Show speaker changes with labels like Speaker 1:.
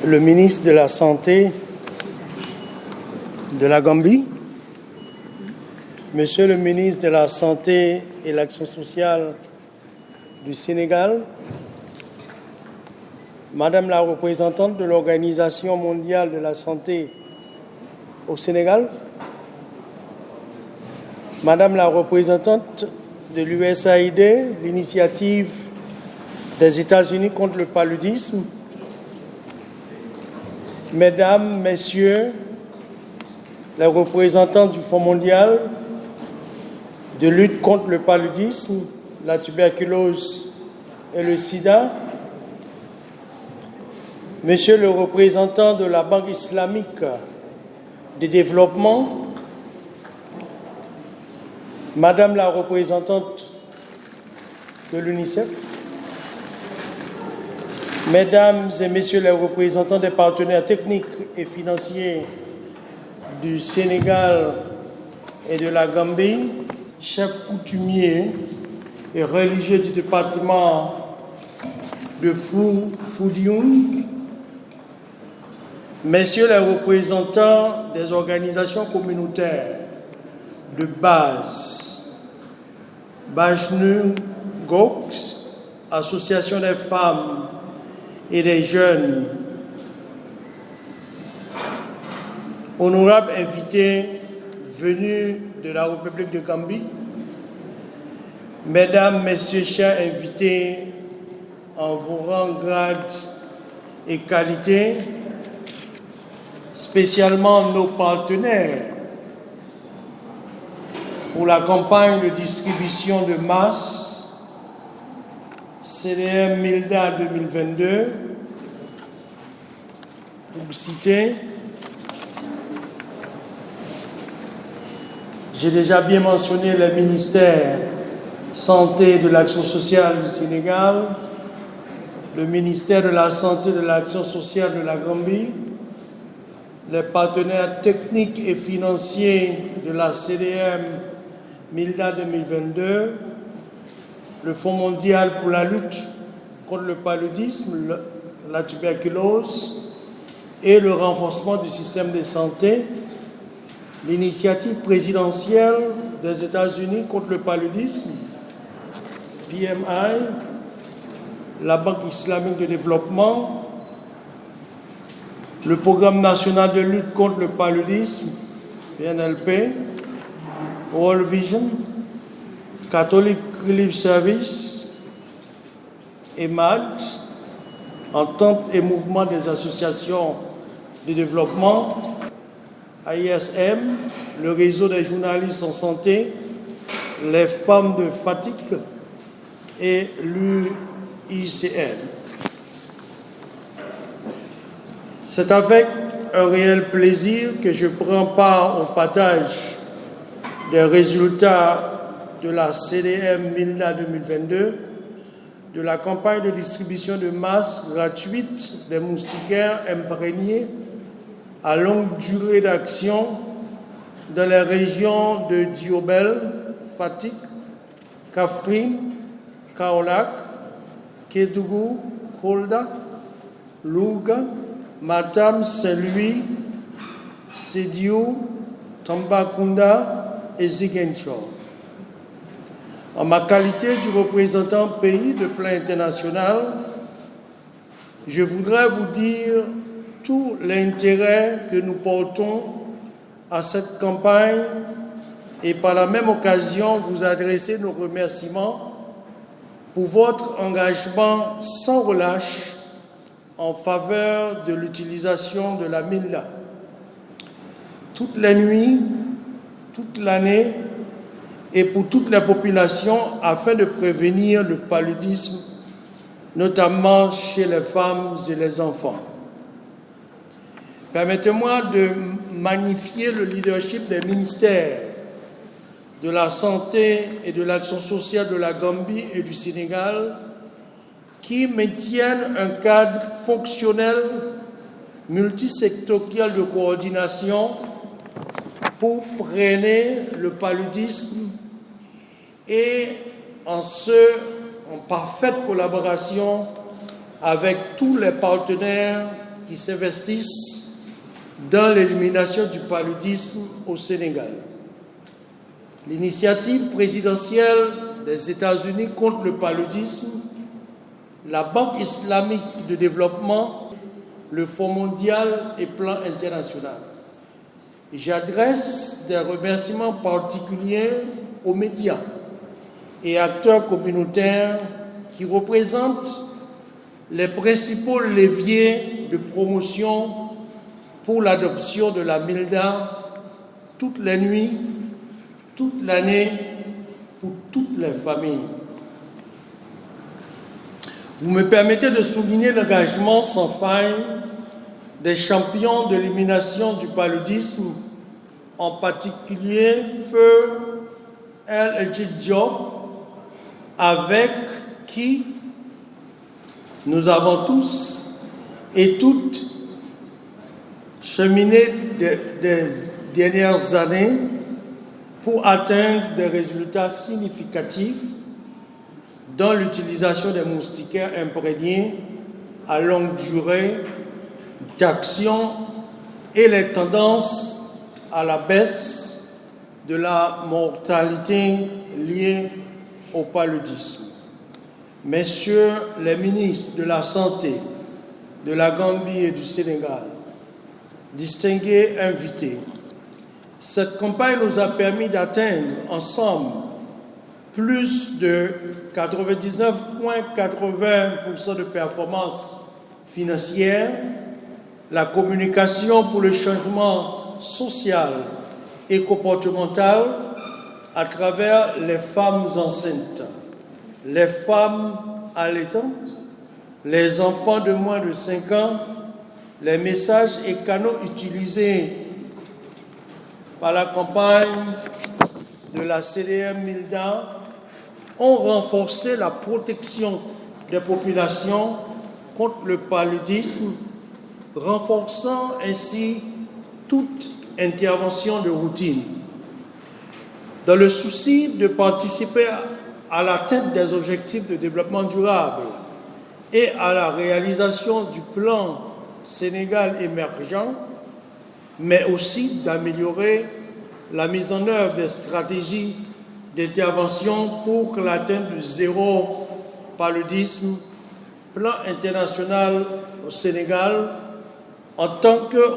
Speaker 1: le ministre de la Santé de la Gambie, Monsieur le ministre de la Santé et l'Action sociale du Sénégal, Madame la représentante de l'Organisation mondiale de la santé au Sénégal, Madame la représentante de l'USAID, l'initiative des États-Unis contre le paludisme, Mesdames, Messieurs, les représentants du Fonds mondial de lutte contre le paludisme, la tuberculose et le sida, Monsieur le représentant de la Banque islamique de développement, Madame la représentante de l'UNICEF, Mesdames et Messieurs les représentants des partenaires techniques et financiers du Sénégal et de la Gambie, chefs coutumiers et religieux du département de Foundiougne, Messieurs les représentants des organisations communautaires de base, Bajnu Gox, Association des femmes et des jeunes, honorables invités venus de la République de Gambie, Mesdames, Messieurs, chers invités en vos rangs, grades et qualités, spécialement nos partenaires pour la campagne de distribution de masse CDM MILDA 2022, pour citer, j'ai déjà bien mentionné les ministères Santé et de l'Action sociale du Sénégal, le ministère de la Santé et de l'Action sociale de la Gambie, les partenaires techniques et financiers de la CDM MILDA 2022, le Fonds mondial pour la lutte contre le paludisme, la tuberculose et le renforcement du système de santé, l'initiative présidentielle des États-Unis contre le paludisme, PMI, la Banque islamique de développement, le Programme national de lutte contre le paludisme, PNLP, World Vision, Catholic Relief Service, EMAD, Entente et Mouvement des associations de développement, AISM, le réseau des journalistes en santé, les femmes de Fatick et l'UICN. C'est avec un réel plaisir que je prends part au partage des résultats de la CDM MILDA 2022, de la campagne de distribution de masse gratuite des moustiquaires imprégnés à longue durée d'action dans les régions de Diourbel, Fatick, Kaffrine, Kaolack, Kédougou, Kolda, Louga, Matam, Saint-Louis, Sédhiou, Tambacounda et Ziguinchor. En ma qualité du représentant pays de plan international, je voudrais vous dire tout l'intérêt que nous portons à cette campagne et par la même occasion vous adresser nos remerciements pour votre engagement sans relâche en faveur de l'utilisation de la MILDA. Toutes les nuits, toute l'année et pour toutes les populations afin de prévenir le paludisme, notamment chez les femmes et les enfants. Permettez-moi de magnifier le leadership des ministères de la Santé et de l'Action sociale de la Gambie et du Sénégal qui maintiennent un cadre fonctionnel multisectoriel de coordination pour freiner le paludisme et en parfaite collaboration avec tous les partenaires qui s'investissent dans l'élimination du paludisme au Sénégal. L'initiative présidentielle des États-Unis contre le paludisme, la Banque islamique de développement, le Fonds mondial et Plan international. J'adresse des remerciements particuliers aux médias et acteurs communautaires qui représentent les principaux leviers de promotion pour l'adoption de la MILDA toutes les nuits, toute l'année, pour toutes les familles. Vous me permettez de souligner l'engagement sans faille des champions de l'élimination du paludisme, en particulier Feu El Hadji Diop, avec qui nous avons tous et toutes cheminé des dernières années pour atteindre des résultats significatifs dans l'utilisation des moustiquaires imprégnés à longue durée d'action et les tendances à la baisse de la mortalité liée au paludisme. Messieurs les ministres de la Santé de la Gambie et du Sénégal, distingués invités, cette campagne nous a permis d'atteindre ensemble plus de 99,80% de performance financière, la communication pour le changement social et comportemental à travers les femmes enceintes, les femmes allaitantes, les enfants de moins de 5 ans, les messages et canaux utilisés par la campagne de la CDM MILDA ont renforcé la protection des populations contre le paludisme, renforçant ainsi toute intervention de routine. Dans le souci de participer à l'atteinte des objectifs de développement durable et à la réalisation du plan Sénégal émergent, mais aussi d'améliorer la mise en œuvre des stratégies d'intervention pour l'atteinte du zéro paludisme, plan international au Sénégal, en tant que